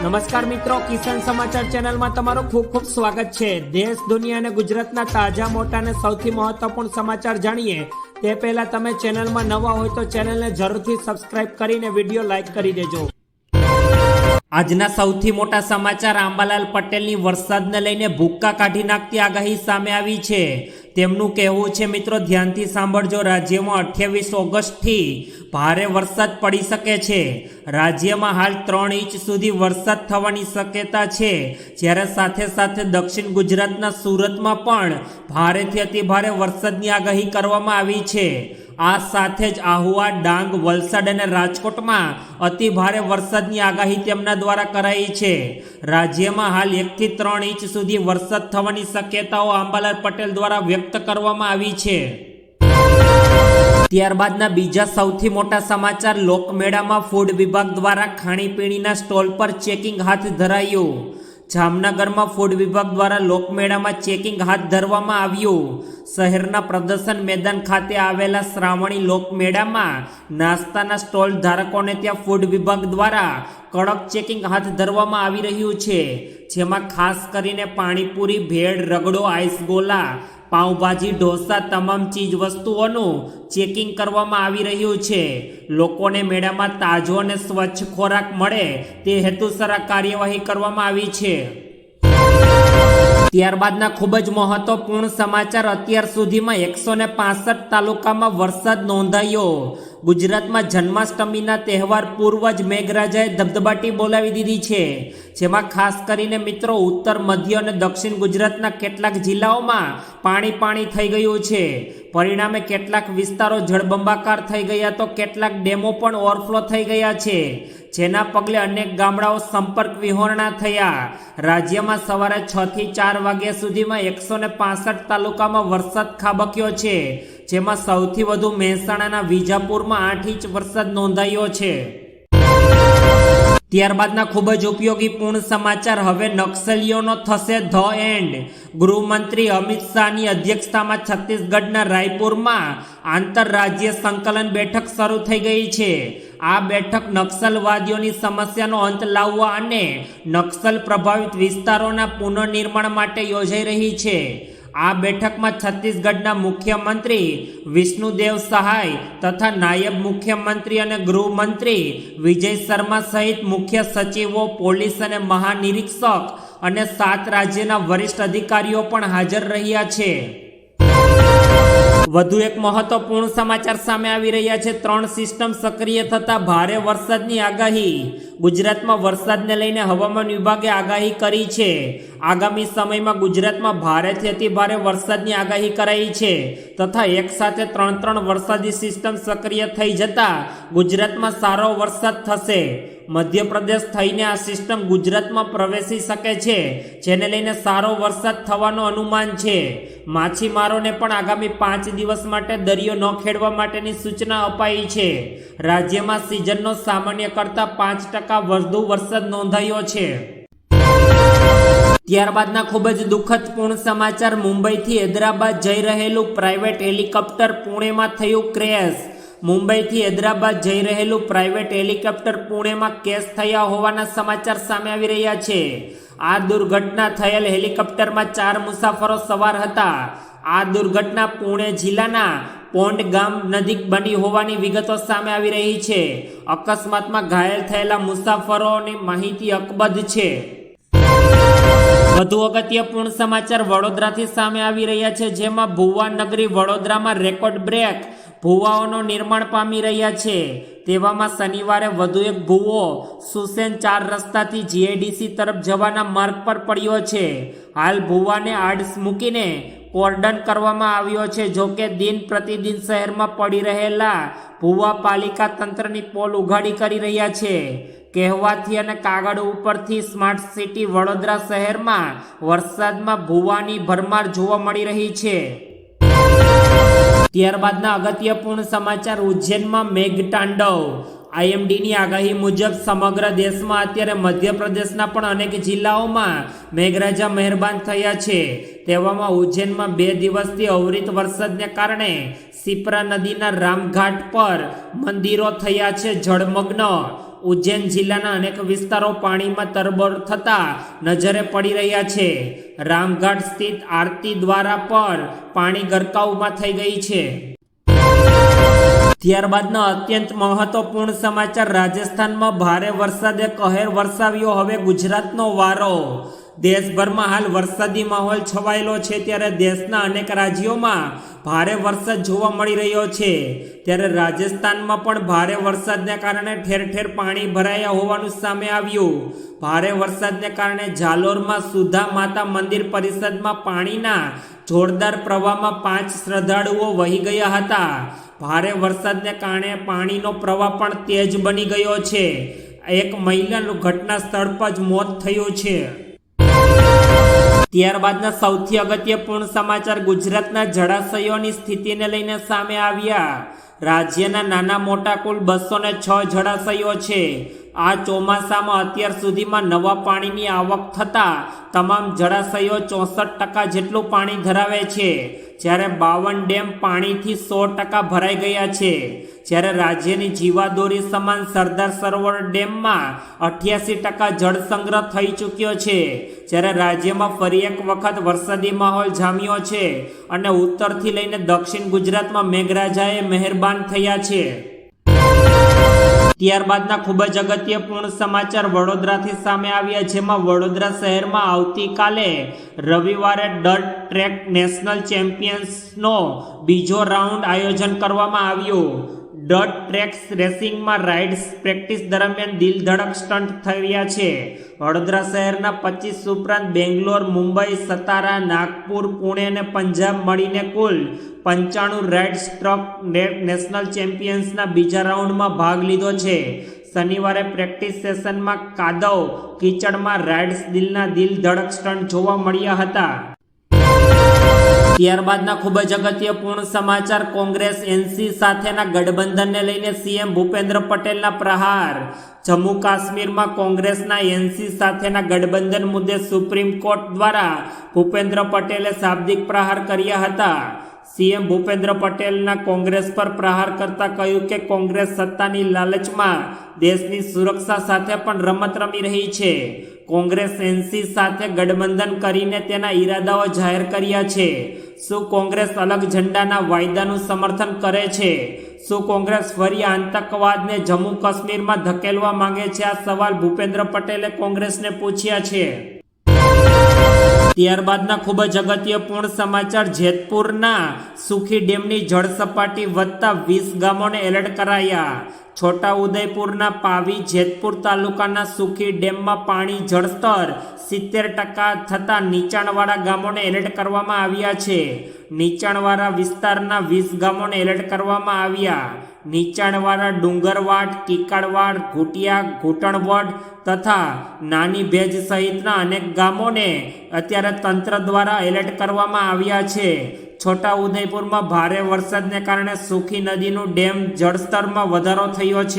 નમસ્કાર મિત્રો, કિસાન સમાચાર ચેનલમાં તમારું ખૂબ ખૂબ સ્વાગત છે। દેશ, દુનિયા અને ગુજરાતના તાજા, મોટા અને સૌથી મહત્વપૂર્ણ સમાચાર જાણીએ તે પહેલા તમે ચેનલમાં નવા હોય તો ચેનલને જરૂરથી સબસ્ક્રાઇબ કરીને વિડીયો લાઈક કરી દેજો। આજના સૌથી મોટા સમાચાર આંબાલાલ પટેલની વરસાદને લઈને ભૂક્કા કાઢી નાખતી આગાહી સામે આવી છે। તેમનું કહેવું છે, મિત્રો ધ્યાનથી સાંભળજો, રાજ્યમાં 28 ઓગસ્ટથી ભારે વરસાદ પડી શકે છે। રાજ્યમાં હાલ 3 ઇંચ સુધી વરસાદ થવાની શક્યતા છે, જ્યારે સાથે સાથે દક્ષિણ ગુજરાતના સુરતમાં પણ ભારેથી અતિ ભારે વરસાદની આગાહી કરવામાં આવી છે। આ સાથે જ આહુવા, ડાંગ, વલસાડ અને રાજકોટમાં અતિ ભારે વરસાદની આગાહી તેમના દ્વારા કરાઈ છે। રાજ્યમાં હાલ 1 થી 3 ઇંચ સુધી વરસાદ થવાની શક્યતાઓ આંબાલાલ પટેલ દ્વારા વ્યક્ત કરવામાં આવી છે। ત્યારબાદના બીજા સૌથી મોટા સમાચાર, લોકમેળામાં ફૂડ વિભાગ દ્વારા ખાણીપીણીના સ્ટોલ પર ચેકિંગ હાથ ધરાયું। જામનગરમાં ફૂડ વિભાગ દ્વારા લોકમેળામાં ચેકિંગ હાથ ધરવામાં આવ્યું। શહેરના પ્રદર્શન મેદાન ખાતે આવેલા શ્રાવણી લોકમેળામાં નાસ્તાના સ્ટોલ ધારકોને ત્યાં ફૂડ વિભાગ દ્વારા કડક ચેકિંગ હાથ ધરવામાં આવી રહ્યું છે, જેમાં ખાસ કરીને પાણીપુરી, ભેળ, રગડો, આઈસ ગોલા, પાઉંભાજી, ઢોસા તમામ ચીજ વસ્તુઓનું ચેકિંગ કરવામાં આવી રહ્યું છે। લોકોને મેળામાં તાજો અને સ્વચ્છ ખોરાક મળે તે હેતુસર આ કાર્યવાહી કરવામાં આવી છે। ત્યારબાદના ખૂબ જ મહત્વપૂર્ણ સમાચાર, અત્યાર સુધીમાં 165 તાલુકામાં વરસાદ નોંધાયો। ગુજરાતમાં જન્માષ્ટમીના તહેવાર પૂર્વ જ મેઘરાજાએ ધબધબાટી બોલાવી દીધી છે, જેમાં ખાસ કરીને મિત્રો ઉત્તર, મધ્ય અને દક્ષિણ ગુજરાતના કેટલાક જિલ્લાઓમાં પાણી થઈ ગયું છે। પરિણામે કેટલાક વિસ્તારો જળબંબાકાર થઈ ગયા તો કેટલાક ડેમો પણ ઓવરફ્લો થઈ ગયા છે, જેના પગલે અનેક ગામડાઓ સંપર્ક વિહોરણા થયા। રાજ્યમાં સવારે 6 થી 4 વાગ્યા સુધીમાં 165 તાલુકામાં વરસાદ ખાબક્યો છે, જેમાં સૌથી વધુ મહેસાણાના વિજાપુરમાં 8 ઇંચ વરસાદ નોંધાયો છે। ત્યારબાદના ખૂબ જ ઉપયોગી પૂર્ણ સમાચાર, હવે નક્સલીઓનો થશે ધ એન્ડ। ગૃહમંત્રી અમિત શાહની અધ્યક્ષતામાં છત્તીસગઢના રાયપુરમાં આંતરરાજ્ય સંકલન બેઠક શરૂ થઈ ગઈ છે। આ બેઠક નક્સલવાદીઓની સમસ્યાનો અંત લાવવા અને નક્સલ પ્રભાવિત વિસ્તારોના પુનર્નિર્માણ માટે યોજાઈ રહી છે। આ બેઠકમાં છત્તીસગઢના મુખ્યમંત્રી વિષ્ણુદેવ સહાય તથા નાયબ મુખ્યમંત્રી અને ગૃહમંત્રી વિજય શર્મા સહિત મુખ્ય સચિવો, પોલીસ અને મહાનિરીક્ષક અને 7 રાજ્યના વરિષ્ઠ અધિકારીઓ પણ હાજર રહ્યા છે। વધુ એક મહત્વપૂર્ણ સમાચાર સામે આવી રહ્યા છે। 3 સિસ્ટમ સક્રિય થતા ભારે વરસાદની આગાહી। ગુજરાતમાં વરસાદને લઈને હવામાન વિભાગે આગાહી કરી છે। આગામી સમયમાં ગુજરાતમાં ભારેથી અતિ ભારે વરસાદની આગાહી કરાઈ છે તથા એક સાથે 3 વરસાદી સિસ્ટમ સક્રિય થઈ જતા ગુજરાતમાં સારો વરસાદ થશે। મધ્યપ્રદેશ થઈને આ સિસ્ટમ ગુજરાતમાં પ્રવેશી શકે છે, જેને લઈને સારો વરસાદ થવાનું અનુમાન છે। માછીમારોને પણ આગામી 5 દિવસ માટે દરિયો ન ખેડવા માટેની સૂચના અપાઈ છે। રાજ્યમાં સિઝનનો સામાન્ય કરતાં 5% વધુ વરસાદ નોંધાયો છે। ત્યારબાદના ખૂબ જ દુઃખદ પૂર્ણ સમાચાર, મુંબઈથી હૈદરાબાદ જઈ રહેલું પ્રાઇવેટ હેલિકોપ્ટર પુણેમાં થયું ક્રેશ। મુંબઈથી હૈદરાબાદ જઈ રહેલું પ્રાઇવેટ હેલિકોપ્ટર પુણેમાં કેશ થયા હોવાના સમાચાર સામે આવી રહ્યા છે। આ દુર્ઘટના થયેલ હેલિકોપ્ટરમાં 4 મુસાફરો સવાર હતા। આ દુર્ઘટના પુણે જિલ્લાના પોંડ ગામ નજીક બની હોવાની વિગતો સામે આવી રહી છે। અકસ્માતમાં ઘાયલ થયેલા મુસાફરોની માહિતી અકબંધ છે। વધુ અગત્યપૂર્ણ સમાચાર વડોદરાથી સામે આવી રહ્યા છે, જેમાં ભુવા નગરી વડોદરામાં રેકોર્ડ બ્રેક ભુવાઓનું નિર્માણ પામી રહ્યા છે। તેવામાં શનિવારે વધુ એક ભુવો સુસેન 4 રસ્તાથી જીઆઈડીસી તરફ જવાના માર્ગ પર પડ્યો છે। હાલ ભુવાને આડસ મૂકીને કોર્ડન કરવામાં આવ્યો છે। જોકે દિન પ્રતિદિન શહેરમાં પડી રહેલા ભુવા પાલિકા તંત્રની પોલ ઉઘાડી કરી રહ્યા છે। કહેવાથી અને કાગળ ઉપરથી સ્માર્ટ સિટી વડોદરા શહેરમાં વરસાદમાં ભુવાની ભરમાર જોવા મળી રહી છે। ત્યારબાદના અગત્યપૂર્ણ સમાચાર, ઉજ્જૈનમાં મેઘતાંડવ। આઈએમડીની આગાહી મુજબ સમગ્ર દેશમાં અત્યારે મધ્યપ્રદેશના પણ અનેક જિલ્લાઓમાં મેઘરાજા મહેરબાન થયા છે। તેવામાં ઉજ્જૈનમાં 2 દિવસથી અવિરત વરસાદને કારણે શિપ્રા નદીના રામઘાટ પર મંદિરો થયા છે જળમગ્ન। ઉજ્જૈન જિલ્લાના અનેક વિસ્તારો પાણીમાં તરબોળ થતા નજરે પડી રહ્યા છે. રામઘાટ સ્થિત આરતી દ્વારા પર પાણી ગરકાવમાં થઈ ગઈ છે. ત્યારબાદના અત્યંત મહત્વપૂર્ણ સમાચાર. રાજસ્થાનમાં ભારે વરસાદે કહેર વરસાવ્યો. હવે ગુજરાતનો વારો. દેશભરમાં હાલ વરસાદી માહોલ છવાયેલો છે, ત્યારે દેશના અનેક રાજ્યોમાં ભારે વરસાદ જોવા મળી રહ્યો છે. ત્યારે રાજસ્થાનમાં પણ ભારે વરસાદને કારણે ઠેર ઠેર પાણી ભરાયા હોવાનું સામે આવ્યું. ભારે વરસાદને કારણે જાલોરમાં સુધા માતા મંદિર પરિસરમાં પાણીના જોરદાર પ્રવાહમાં 5 શ્રદ્ધાળુઓ વહી ગયા હતા. ભારે વરસાદને કારણે પાણીનો પ્રવાહ પણ તેજ બની ગયો છે. એક મહિલાનું ઘટના સ્થળ પર જ મોત થયું છે. ત્યારબાદના સૌથી અગત્યપૂર્ણ સમાચાર ગુજરાતના જળાશયોની સ્થિતિને લઈને સામે આવ્યા. રાજ્યના નાના મોટા કુલ 206 જળાશયો છે. આ ચોમાસામાં અત્યાર સુધીમાં નવા પાણીની આવક થતાં તમામ જળાશયો 64% જેટલું પાણી ધરાવે છે, જ્યારે 52 ડેમ પાણીથી 100% ભરાઈ ગયા છે. જ્યારે રાજ્યની જીવાદોરી સમાન સરદાર સરોવર ડેમમાં 88% જળ સંગ્રહ થઈ ચૂક્યો છે. જ્યારે રાજ્યમાં ફરી એક વખત વરસાદી માહોલ જામ્યો છે અને ઉત્તરથી લઈને દક્ષિણ ગુજરાતમાં મેઘરાજાએ મહેરબાન થયા છે. ત્યારબાદના ખૂબ જ અગત્યપૂર્ણ સમાચાર વડોદરાથી સામે આવ્યા, જેમાં વડોદરા શહેરમાં આવતીકાલે રવિવારે ડર્ટ ટ્રેક નેશનલ ચેમ્પિયન્સનો બીજો રાઉન્ડ આયોજન કરવામાં આવ્યું. ડર્ટ ટ્રેક રેસિંગમાં રાઇડ્સ પ્રેક્ટિસ દરમિયાન દિલ ધડક સ્ટન્ટ થયા છે. વડોદરા શહેરના 25 ઉપરાંત બેંગ્લોર, મુંબઈ, સતારા, નાગપુર, પુણે અને પંજાબ મળીને કુલ 95 રાઇડ્સ ટ્રક નેશનલ ચેમ્પિયન્સના બીજા રાઉન્ડમાં ભાગ લીધો છે. શનિવારે પ્રેક્ટિસ સેશનમાં કાદવ કીચડમાં રાઇડ્સ દિલ ધડક સ્ટન્ટ જોવા મળ્યા હતા. ત્યારબાદના ખૂબ જ અગત્યપૂર્ણ સમાચાર. કોંગ્રેસ એનસી સાથેના ગઠબંધનને લઈને સીએમ ભૂપેન્દ્ર પટેલના પ્રહાર. જમ્મુ કાશ્મીરમાં કોંગ્રેસના એનસી સાથેના ગઠબંધન મુદ્દે સુપ્રીમ કોર્ટ દ્વારા ભૂપેન્દ્ર પટેલે શાબ્દિક પ્રહાર કર્યા હતા. સીએમ ભૂપેન્દ્ર પટેલના કોંગ્રેસ પર પ્રહાર કરતા કહ્યું કે કોંગ્રેસ સત્તાની લાલચમાં દેશની સુરક્ષા સાથે પણ રમત રમી રહી છે. કોંગ્રેસ એનસી સાથે ગઠબંધન કરીને તેના ઈરાદાઓ જાહેર કર્યા છે. શું કોંગ્રેસ અલગ ઝંડાના વાયદાનું સમર્થન કરે છે? શું કોંગ્રેસ ફરી આતંકવાદને જમ્મુ કાશ્મીરમાં ધકેલવા માંગે છે? આ સવાલ ભૂપેન્દ્ર પટેલે કોંગ્રેસને પૂછ્યા છે. ત્યારબાદના ખૂબ જ અગત્યપૂર્ણ સમાચાર. જેતપુરના સુખી ડેમની જળ સપાટી વધતા 20 ગામોને એલર્ટ કરાયા. છોટા ઉદેપુરના પાવી જેતપુર તાલુકાના સુખી ડેમમાં પાણી જળસ્તર 70% થતાં નીચાણવાળા ગામોને એલર્ટ કરવામાં આવ્યા છે. નીચાણવાળા વિસ્તારના 20 ગામોને એલર્ટ કરવામાં આવ્યા. નીચાણવાળા ડુંગરવાડ, કીકડવાડ, ઘૂટિયા, ઘૂંટણવડ તથા નાની ભેજ સહિતના અનેક ગામોને અત્યારે તંત્ર દ્વારા એલર્ટ કરવામાં આવ્યા છે. છોટા ઉદેપુરમાં ભારે વરસાદને કારણે સુખી નદીનું ડેમ જળસ્તરમાં વધારો થયો છે.